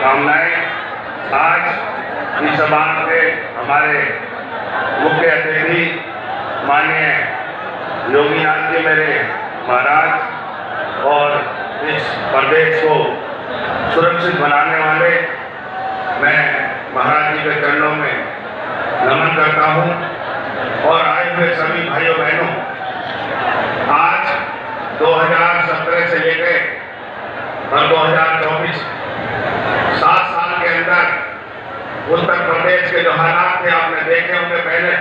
शुभकामनाएं। आज इस सभा में हमारे मुख्य अतिथि माननीय योगीनाथ जी मेरे महाराज और इस प्रदेश को सुरक्षित बनाने वाले, मैं महाराज जी के चरणों में नमन करता हूं। और आए हुए सभी भाइयों बहनों, आज 2017 से लेकर और 2024 7 साल के अंदर उत्तर प्रदेश के जो हालात थे आपने देखे होंगे पहले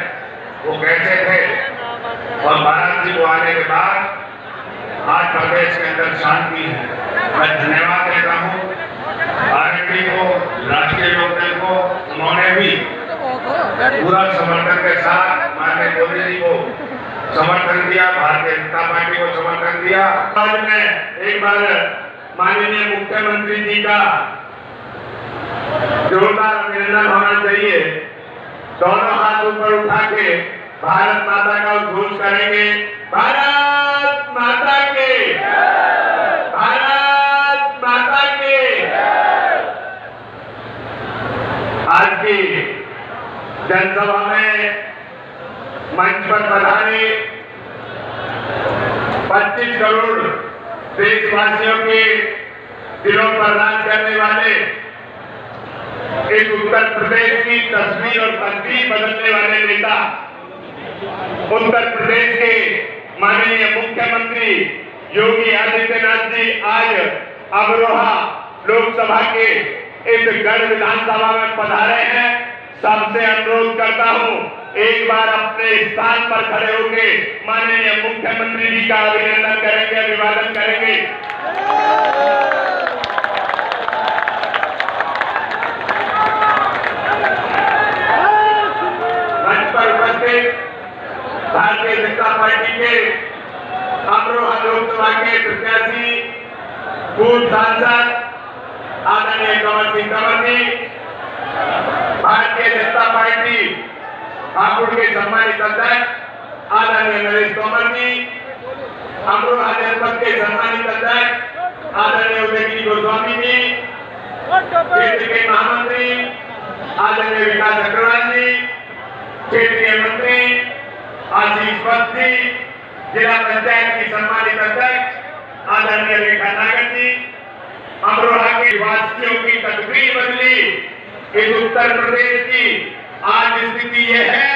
वो कैसे थे, और महाराज जी को आने के बाद आज प्रदेश के अंदर शांति है। मैं धन्यवाद देता हूँ आरएलडी को, राष्ट्रीय लोकदल को, उन्होंने भी पूरा समर्थन के साथ माननीय मोदी जी को समर्थन दिया, भारतीय जनता पार्टी को समर्थन दिया। आज मैं एक बार माननीय मुख्यमंत्री जी का जोरदार अभिनंदन होना चाहिए। दोनों हाथ ऊपर उठा के भारत माता का उद्घोष करेंगे। भारत माता के, भारत माता के। आज की जनसभा में मंच पर पधारे 25 करोड़ देशवासियों के दिलों पर राज करने वाले, इस उत्तर प्रदेश की तस्वीर और तस्वीर बदलने वाले नेता, उत्तर प्रदेश के माननीय मुख्यमंत्री योगी आदित्यनाथ जी आज अमरोहा लोकसभा के इस गढ़ विधानसभा में पधारे हैं। सबसे अनुरोध करता हूं, एक बार अपने स्थान पर खड़े होकर माननीय मुख्यमंत्री जी का अभिनंदन करेंगे, अभिवादन करेंगे। मंच पर उपस्थित भारतीय जनता पार्टी के अमरोहा लोकसभा के प्रत्याशी पूर्व सांसद आदरणीय कंवर सिंह तंवर जी, भारतीय जनता पार्टी हापुड़ के सम्मानित अध्यक्ष आदरणीय नरेश तोमर जी, अमरोहा जनपद के सम्मानित अध्यक्ष आदरणीय उदयगिरी गोस्वामी जी, क्षेत्र के महामंत्री आदरणीय विकास अग्रवाल जी, क्षेत्रीय मंत्री आशीष वत्स जी, जिला पंचायत की सम्मानित अध्यक्ष आदरणीय रेखा नागर जी, अमरोहा के वासियों की तकदीर बदली इस उत्तर प्रदेश की आज स्थिति यह है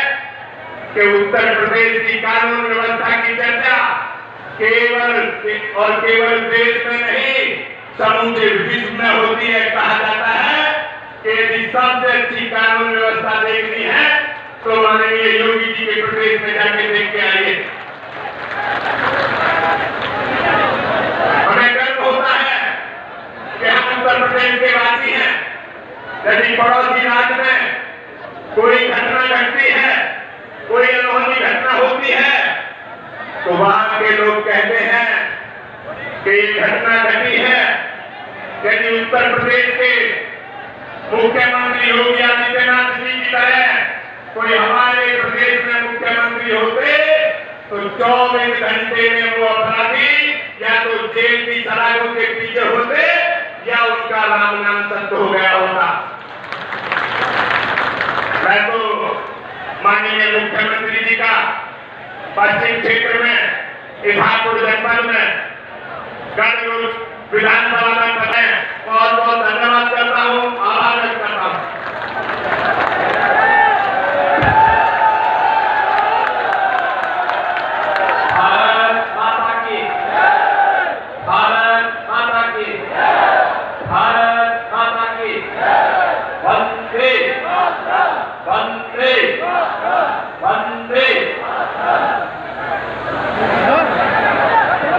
कि उत्तर प्रदेश की कानून व्यवस्था की चर्चा केवल और केवल देश में नहीं समूचे विश्व में होती है। कहा जाता है कि यदि सबसे अच्छी कानून व्यवस्था देखनी है तो माननीय योगी जी के प्रदेश में जाके देख के आइए। हमें गर्व होता है कि हम उत्तर प्रदेश के वासी हैं। यदि पड़ोसी राज्य में कोई घटना घटती है, कोई अनहोनी घटना होती है, तो वहां के लोग कहते हैं कि ये घटना घटी है। यदि उत्तर प्रदेश के मुख्यमंत्री योगी आदित्यनाथ जी की तरह कोई हमारे प्रदेश में मुख्यमंत्री होते तो 24 घंटे में वो अपराधी या तो जेल की सलाखों के पीछे होते या उनका राम नाम सत्य हो गया होता। मैं तो माननीय मुख्यमंत्री जी का पश्चिम क्षेत्र में इस हापुड़ जनपद में गढ़ विधानसभा में बहुत बहुत धन्यवाद करता हूँ, आभार व्यक्त करता हूँ। भारत माता की, भारत माता की, भारत माता की, वंदे वंदे वंदे।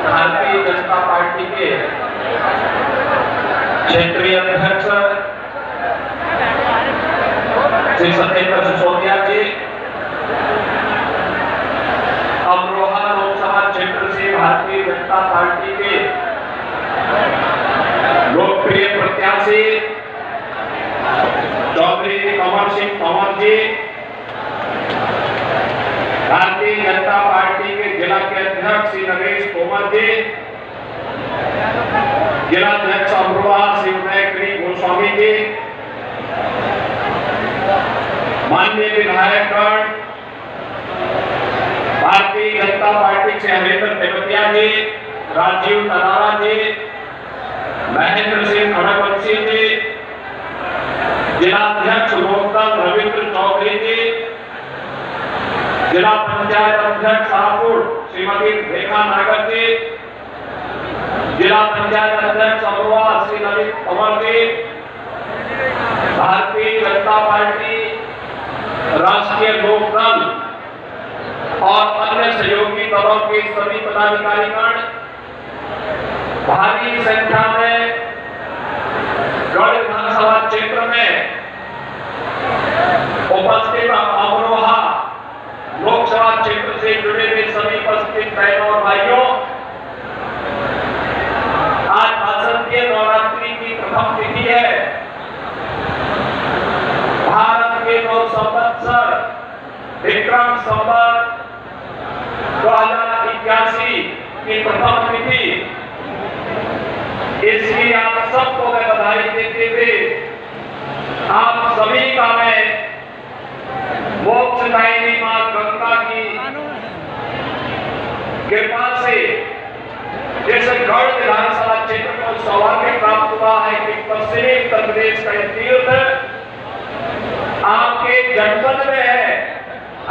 भारतीय जनता पार्टी के क्षेत्रीय अध्यक्ष श्री सत्येंद्र सिसोदिया जी, अमरोहा लोकसभा क्षेत्र से भारतीय जनता पार्टी के लोकप्रिय प्रत्याशी चौधरी कंवर सिंह तंवर जी, भारतीय जनता पार्टी के जिला के अध्यक्ष श्री नरेश तोमर जी, जिला अध्यक्ष अमरोहा श्री उदयगिरी गोस्वामी जी, माननीय विधायकगण, भारतीय जनता पार्टी से हरिंदर तेवतिया जी, राजीव तनारा जी, महेंद्र सिंह खड़गवंशी जी, जिलाध्यक्ष लोकदल रविंद्र चौधरी जी, जिला पंचायत अध्यक्ष शाहपुर श्रीमती रेखा नागर जी, जिला पंचायत अध्यक्ष अमरोहा श्री ललित कंवर जी, भारतीय जनता पार्टी, राष्ट्रीय लोकदल और अन्य सहयोगी दलों के सभी पदाधिकारीगण, भारी संख्या में गढ़ विधानसभा क्षेत्र में उपस्थित अमरोहा लोकसभा क्षेत्र से जुड़े हुए सभी उपस्थित बहनों और भाइयों, आज बसंतीय नवरात्रि की प्रथम तिथि है। भारत के 9 संवत्सर विक्रम संवत 2081 की प्रथम तिथि, इसकी आप सबको मैं बधाई देते हुए आप सभी का मैं मोक्षदायिनी मां गंगा की कृपा से, जैसे गढ़ विधानसभा क्षेत्र को सौभाग्य प्राप्त हुआ है कि पश्चिमी उत्तर प्रदेश का तीर्थ आपके जनपद में है,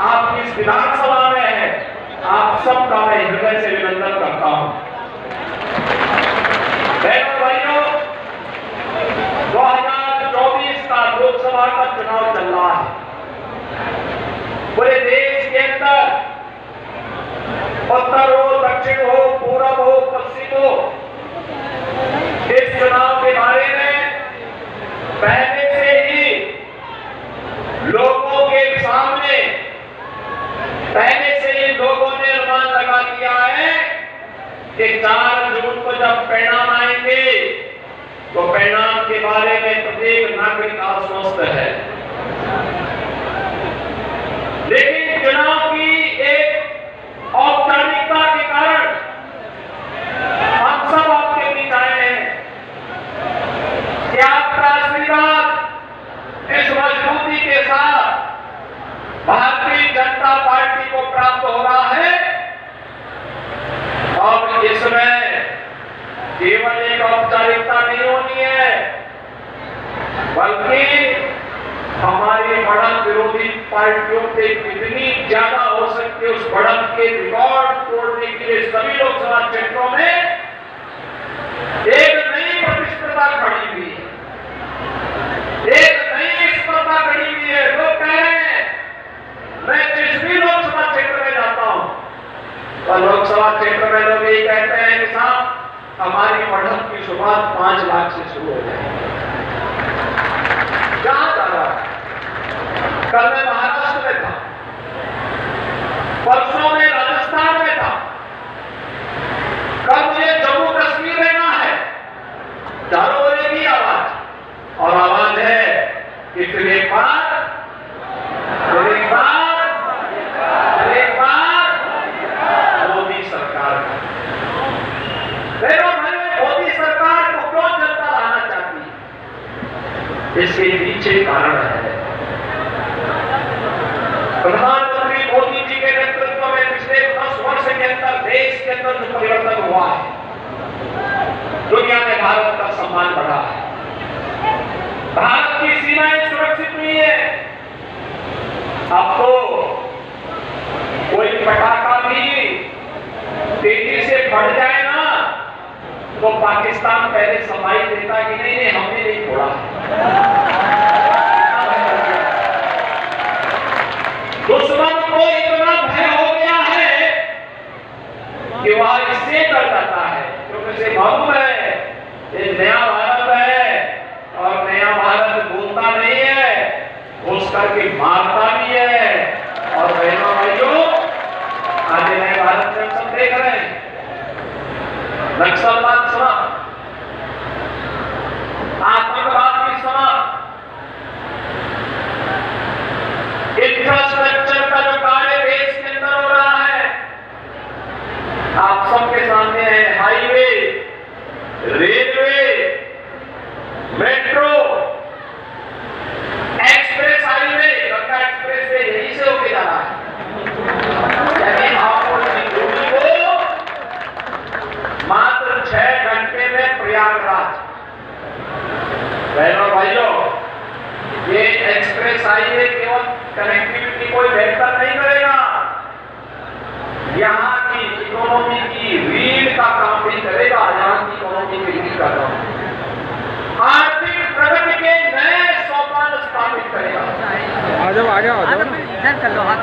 आपकी इस विधानसभा में है, आप सबका मैं हृदय से अभिनंदन करता हूं। बहनों भाइयों, 2024 का लोकसभा का चुनाव चल रहा है। पूरे देश के अंदर उत्तर हो, दक्षिण हो, पूरब हो, पश्चिम हो, इस चुनाव के बारे में पहले से ही लोगों के सामने, पहले से ही लोगों ने अनुमान लगा दिया है कि 4 जून को जब परिणाम आएंगे तो परिणाम के बारे में प्रत्येक नागरिक आश्वस्त है। लेकिन चुनाव की एक औपचारिकता के कारण हम सब आपके बीच आए हैं कि आपका आशीर्वाद इस मजबूती के साथ भारतीय जनता पार्टी को प्राप्त हो रहा है। और इसमें केवल एक औपचारिकता नहीं होनी है, बल्कि हमारी बढ़त विरोधी पार्टियों से कितनी ज्यादा हो सकती है, उस बढ़त के रिकॉर्ड तोड़ने के लिए सभी लोकसभा क्षेत्रों में एक नई प्रतिस्पर्धा खड़ी हुई है, एक नई स्पर्धा खड़ी हुई है। लोग कह रहे हैं, मैं जिस भी लोकसभा क्षेत्र में जाता हूं तो लोकसभा क्षेत्र में लोग ये कहते हैं कि साहब हमारी बढ़त की शुरुआत 5 लाख से शुरू हो जाएगी। कहां जा रहा है? कल मैं महाराष्ट्र में था, परसों में राजस्थान में था, कल मुझे जम्मू कश्मीर रहना है। चारों ओर एक ही आवाज, और आवाज है कि फिर एक बार मोदी सरकार। मोदी सरकार को क्यों जनता लाना चाहती है? इसके पीछे कारण है, प्रधानमंत्री मोदी जी के नेतृत्व में पिछले 10 वर्ष के अंदर देश के अंदर जो परिवर्तन हुआ है, दुनिया में भारत का सम्मान बढ़ा है, भारत की सीमाएं सुरक्षित हुई है। अब तो कोई पटाखा भी तेजी से बढ़ जाए ना तो पाकिस्तान पहले सफाई देता कि नहीं हमने नहीं छोड़ा। दुश्मन को इतना भय हो गया है कि वह इससे डर जाता है, क्योंकि उसे मालूम है ये नया भारत है और नया भारत बोलता नहीं है, घुस करके मारता भी है। और बहनों भाइयों, आज नए भारत में सब देख रहे हैं, नक्सलवाद समाप्त, आतंकवाद भी समाप्त, इंफ्रास्ट्रक्चर का जो कार्य देश के अंदर हो रहा है आप सबके सामने है। Highway, railway, metro, express highway, Ganga इधर कर लो हाथ।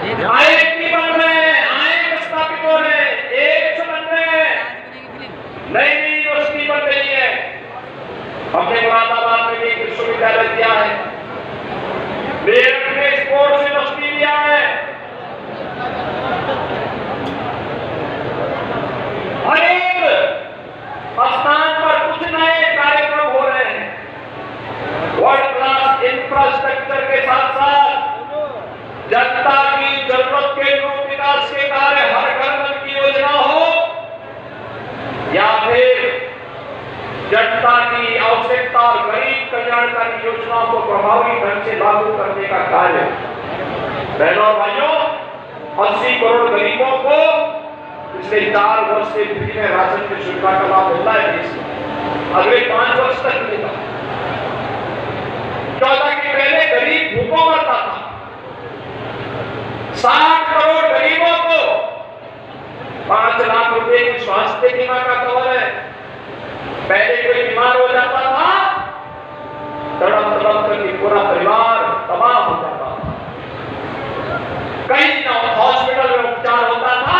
आयोग नहीं बन रहे हैं, आयोग स्थापित हो रहे हैं, एक बन रहे हैं, नई यूनिवर्सिटी बन रही है। हमने मुरादाबाद में एक विश्वविद्यालय दिया है, मेरठ में स्पोर्ट्स यूनिवर्सिटी दिया है। हर एक स्थान पर कुछ नए कार्यक्रम हो रहे हैं। वर्ल्ड क्लास इंफ्रास्ट्रक्चर के साथ साथ जनता की जरूरत के अनुरूप विकास के कार्य, हर घर नल की योजना हो या फिर जनता की आवश्यकता और गरीब कल्याणकारी योजनाओं को प्रभावी ढंग से लागू करने का कार्य। बहनों और भाइयों, 80 करोड़ गरीबों को पिछले 4 वर्ष से फ्री में राशन की सुविधा का लाभ मिलता है देश में, अगले 5 वर्ष तक मिलेगा। 14 के पहले गरीब भूखों मरता था। 60 करोड़ गरीबों को 5 लाख रुपए की स्वास्थ्य बीमा का कवर है। पहले कोई बीमार हो जाता था, तड़प तड़प करके पूरा परिवार तबाह हो जाता था। कहीं न हॉस्पिटल में उपचार होता था,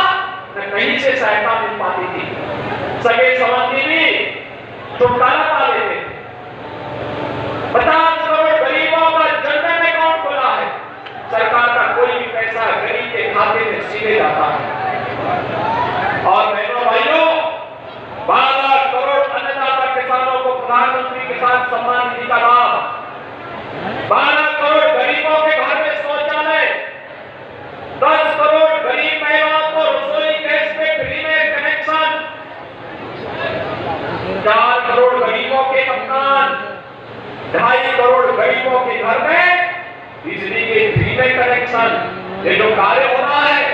न कहीं से सहायता मिल पाती थी। सगे संबंधी भी छुटकारा पा लेते थे। 50 करोड़ गरीबों का जनधन अकाउंट खुला है। सरकार का कोई भी पैसा गरीब के खाते में सीधे जाता है। और बहनों भाइयों, 12 करोड़ अन्नदाता किसानों को प्रधानमंत्री किसान सम्मान निधि का लाभ, 12 करोड़ गरीबों के घर में शौचालय, 10 करोड़ गरीब महिलाओं को रसोई गैस पे फ्री में कनेक्शन, 4 करोड़ गरीबों के मकान, 2.5 करोड़ गरीबों के घर में बिजली के फ्री में कनेक्शन। ये जो कार्य हो रहा है,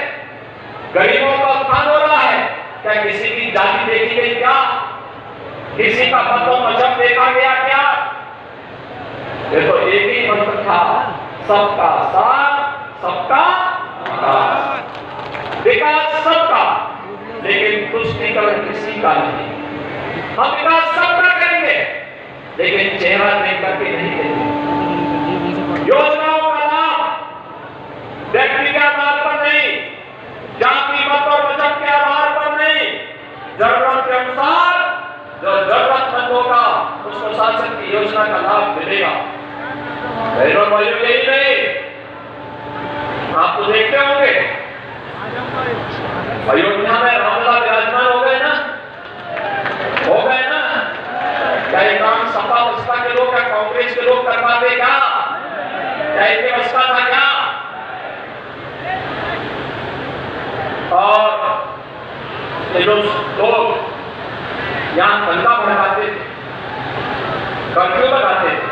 गरीबों का उत्थान हो रहा है। क्या किसी की जाति देखी गई क्या? किसी का पदों मजहब देखा गया क्या? ये तो एक ही मंत्र था, सबका साथ, सबका विकास। विकास सबका, लेकिन तुष्टीकरण किसी का नहीं। हम विकास सबका करेंगे, लेकिन चेहरा देख करके नहीं देंगे। योजनाओं का लाभ व्यक्ति के आधार पर नहीं, जाति मत और मजहब के आधार पर नहीं, जरूरत के अनुसार जो जरूरतमंद होगा उसको शासन की योजना का लाभ मिलेगा। बहनों भाइयों, यही नहीं, आप तो देखते होंगे अयोध्या में रामलला विराजमान हो गए ना, हो गए ना। क्या ये काम सपा बसपा के लोग या कांग्रेस के लोग कर पाते क्या? क्या इनके बसपा था क्या? और ये जो लोग यहाँ दंगा भड़काते थे, कर्फ्यू लगाते थे,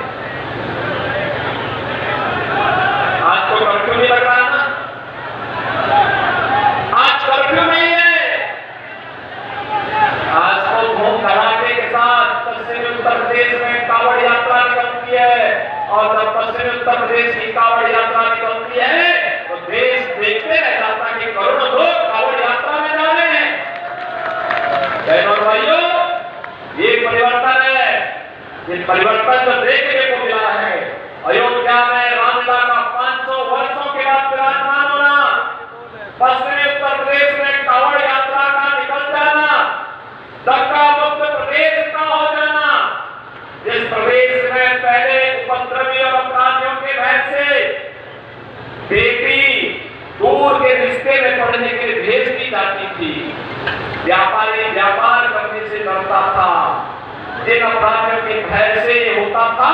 आज तो कर्फ्यू नहीं लग रहा है ना। आज कर्फ्यू नहीं है, आज तो धूम धड़ाके के साथ पश्चिमी उत्तर प्रदेश में कांवड़ यात्रा निकलती है। और जब पश्चिमी उत्तर प्रदेश की कांवड़ यात्रा निकलती है तो देश देखते रह जाता है कि करोड़ों लोग कांवड़ यात्रा में जा रहे हैं। बहनों भाइयों, ये परिवर्तन है, ये परिवर्तन जो देखने को मिला है। अयोध्या में रामलला का 500 वर्षों के बाद विराजमान होना, पश्चिमी उत्तर प्रदेश में कांवड़ यात्रा का निकल जाना, धक्का मुक्त प्रदेश का हो जाना, जिस प्रदेश में पहले उपद्रवी और अपराधियों के भय से बेटी दूर के रिश्ते में पढ़ने के लिए भेज दी जाती थी, व्यापारी व्यापार करने से डरता था, जिन अपराधियों के भय से ये होता था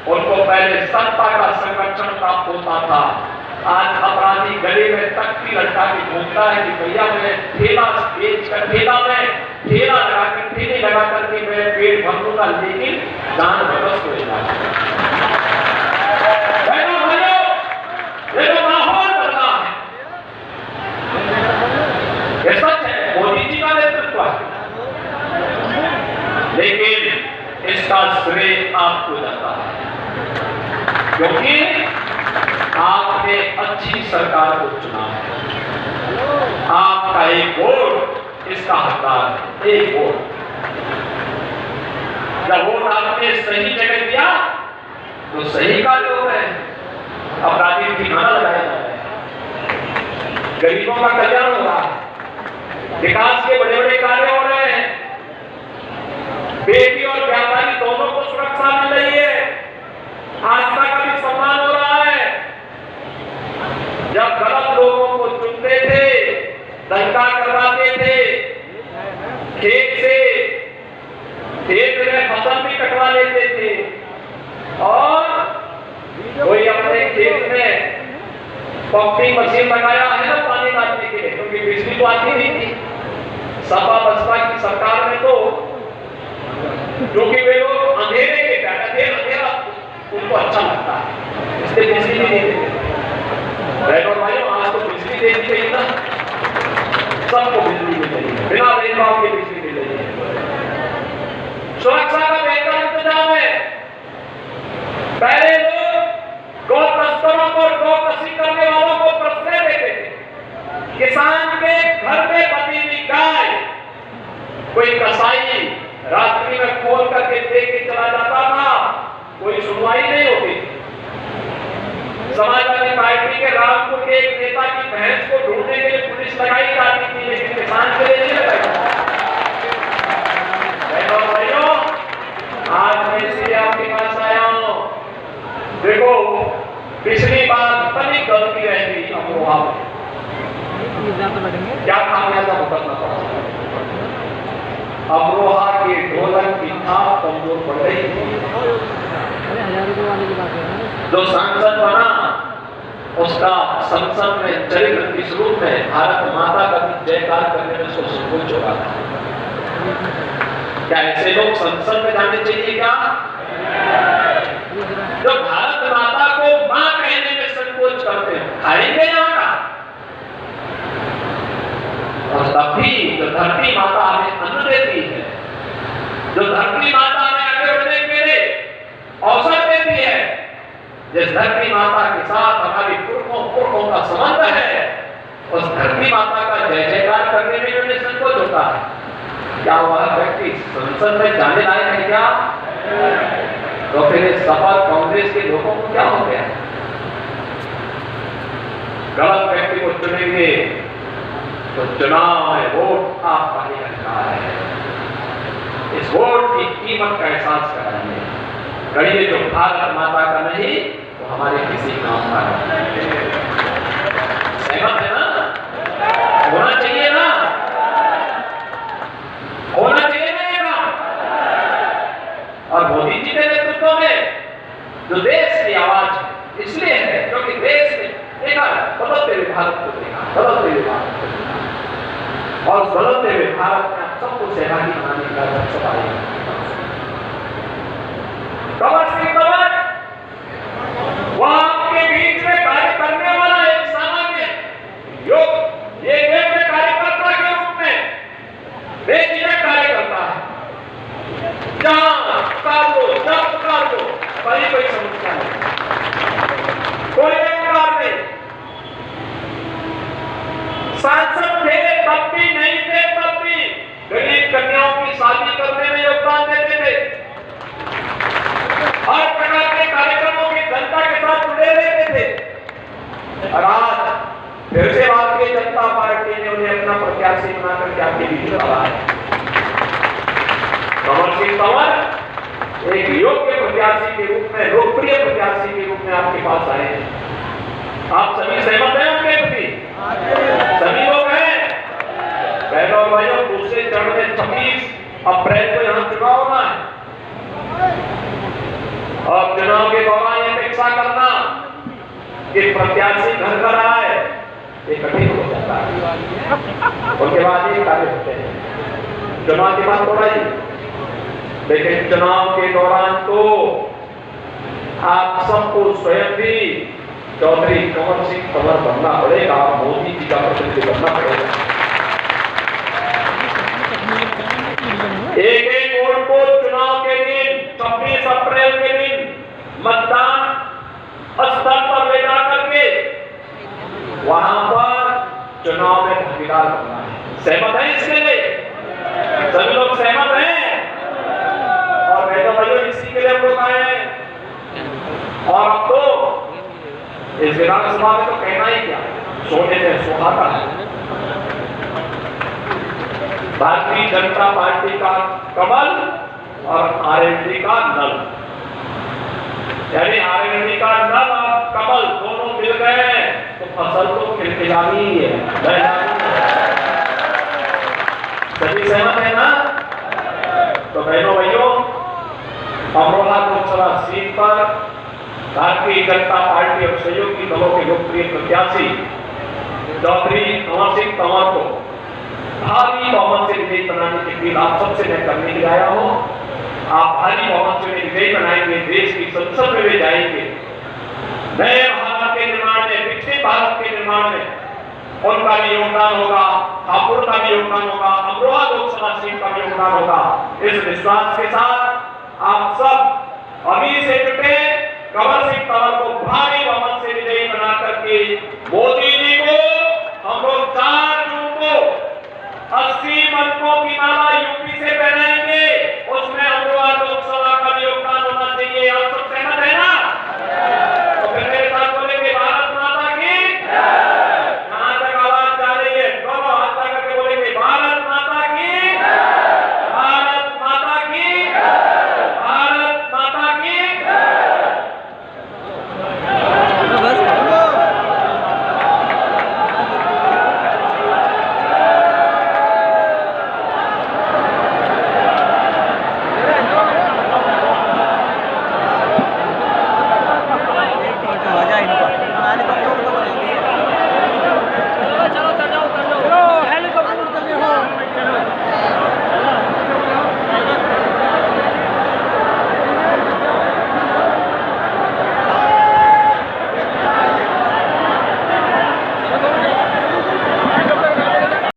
उनको पहले सत्ता का संरक्षण प्राप्त होता था। आज अपराधी गले में तख्ती लटका के घूमता है कि भैया मैं ठेला बेच कर ठेला लगा कर ठेले लगा करके मैं पेट भर लूंगा, लेकिन जान बदस हो जाएगा। ये तो माहौल बदला है, ये सच है, मोदी जी का नेतृत्व है, लेकिन इसका श्रेय आपको जाता है, क्योंकि आपने अच्छी सरकार को चुना है। आपका एक वोट इसका हकदार है, एक वोट। जब वोट आपने सही जगह दिया तो सही कार्य हो रहे हैं, गरीबों का कल्याण हो रहा है, विकास के बड़े बड़े कार्य हो रहे हैं, बेटी और व्यापारी दोनों को सुरक्षा मिल रही है, आस्था का भी सम्मान हो रहा है। जब गलत लोगों को चुनते थे, दंगा करवाते थे, खेत में फसल भी कटवा लेते थे, और कोई अपने खेत में पंपिंग मशीन लगाया है ना पानी डालने के लिए, क्योंकि बिजली तो आती नहीं थी। सपा बसपा की सरकार में तो क्योंकि वे लोग अंधेरे के अंधेरा उनको अच्छा लगता है, इसलिए बिजली नहीं देते। और भाइयों, आज तो बिजली देनी चाहिए ना, सबको बिजली मिल रही है, बिना भेदभाव के बिजली मिल रही है। सुरक्षा का बेहतर इंतजाम है। पहले लोग गौ तस्करों को, गौ कसी करने वालों को प्रश्रय देते थे। किसान के घर में बंधी हुई गाय कोई कसाई रात्रि में खोल करके दे के चला जाता था, कोई सुनवाई नहीं होती। समाजवादी पार्टी के रामपुर के एक नेता की भैंस को ढूंढने के लिए पुलिस लगाई जाती थी, लेकिन किसान के लिए नहीं लगाई। भाइयों, आज मैं इसलिए आपके पास आया हूं। देखो, पिछली बार इतनी गलती रहती अमरोहा में, क्या खामियाजा भुगतना पड़ा। अमरोहा के ढोलक की थाप कमजोर पड़ रही थी। जो सांसद बना, उसका संसद में चरित्र किस रूप में भारत माता का जयकार करने में उसको संकोच हो रहा था। क्या ऐसे लोग संसद में जाने चाहिए क्या? जो भारत माता को मां कहने में संकोच करते हैं, खाएंगे यहाँ का? और तभी जो धरती माता हमें अन्न देती है, जो धरती माता हमें आगे बढ़ने के लिए अवसर देती है, जिस धरती माता के साथ हमारी पुरखों का संबंध है, उस धरती माता का जय जयकार करने में उन्हें संकोच होता है। क्या वह व्यक्ति संसद में जाने लायक है क्या? तो फिर सपा कांग्रेस के लोगों को क्या हो गया? गलत व्यक्ति को चुनेंगे तो चुनाव में वोट आपका ही अधिकार है। इस वोट की कीमत का एहसास कराइए। कहिए जो भारत माता का नहीं, तो हमारे किसी काम का नहीं। सहमत है ना? होना चाहिए ना? होना चाहिए ना ये काम? और मोदी जी के नेतृत्व में जो देश की आवाज इसलिए है क्योंकि देश में देखा बदलते हुए भारत को देखा, बदलते हुए भारत को देखा, और बदलते हुए भारत में आप सबको सहभागी बनाने का सबसे आएगा। कमर सिंह तंवर वह आपके बीच में कार्य करने वाला एक सामान्य योग ये कार्यकर्ता के रूप में बेझिझक कार्य करता है। जहां पुकार दो, जब पुकार दो, कोई समस्या नहीं, कोई पुकार नहीं। सांसद थे तब भी, नहीं थे तब भी गरीब कन्याओं की शादी करने में योगदान देते थे। हर प्रकार के कार्यक्रमों की जनता के साथ जुड़े रहते थे। और आज फिर से भारतीय जनता पार्टी ने उन्हें अपना प्रत्याशी बनाकर के आपके बीच डाला है। कमर सिंह तंवर एक योग्य प्रत्याशी के रूप में, लोकप्रिय प्रत्याशी के रूप में आपके पास आए हैं। आप सभी सहमत हैं उनके प्रति? सभी लोग हैं। बहनों और भाइयों, दूसरे चरण में 26 अप्रैल को यहाँ चुनाव होना है। और चुनाव के दौरान ये अपेक्षा करना कि प्रत्याशी घर घर आए, ये कठिन हो जाता है। उसके बाद ये कार्य होते हैं। चुनाव के बाद थोड़ा ही, लेकिन चुनाव के दौरान तो आप सबको स्वयं भी चौधरी कमर सिंह तंवर बनना पड़ेगा, मोदी जी का प्रतिनिधि बनना पड़ेगा। एक वोट को चुनाव के दिन 26 अप्रैल के दिन मतदान स्थल पर ले जाकर के वहां पर चुनाव में भागीदार बनना है। सहमत है इसके लिए? सभी लोग सहमत हैं? और भाइयों, इसी के लिए हम लोग आए हैं। और अब तो इस विधानसभा में तो कहना ही क्या, सोने में सुहाता है। भारतीय जनता पार्टी का कमल और आरएलडी का नल, यानी आरएलडी का नल और कमल दोनों मिल गए तो फसल तो खिलखिलानी ही है। सभी सहमत है ना? तो बहनों भाइयों, अमरोहा लोकसभा सीट पर भारतीय जनता पार्टी और सहयोगी दलों के लोकप्रिय प्रत्याशी चौधरी कंवर सिंह तंवर को भारी बहुमत से विजयी बनाने के लिए आप सबसे मैं करने के आया हूं। आप भारी बहुमत से विजयी बनाएंगे, देश की संसद में ले जाएंगे, नए भारत के निर्माण में, विकसित भारत के निर्माण में उनका भी योगदान होगा, हापुड़ का भी योगदान होगा, अमरोहा लोकसभा सीट का भी योगदान होगा। इस विश्वास के साथ आप सब अभी से जुटे कंवर सिंह तंवर को भारी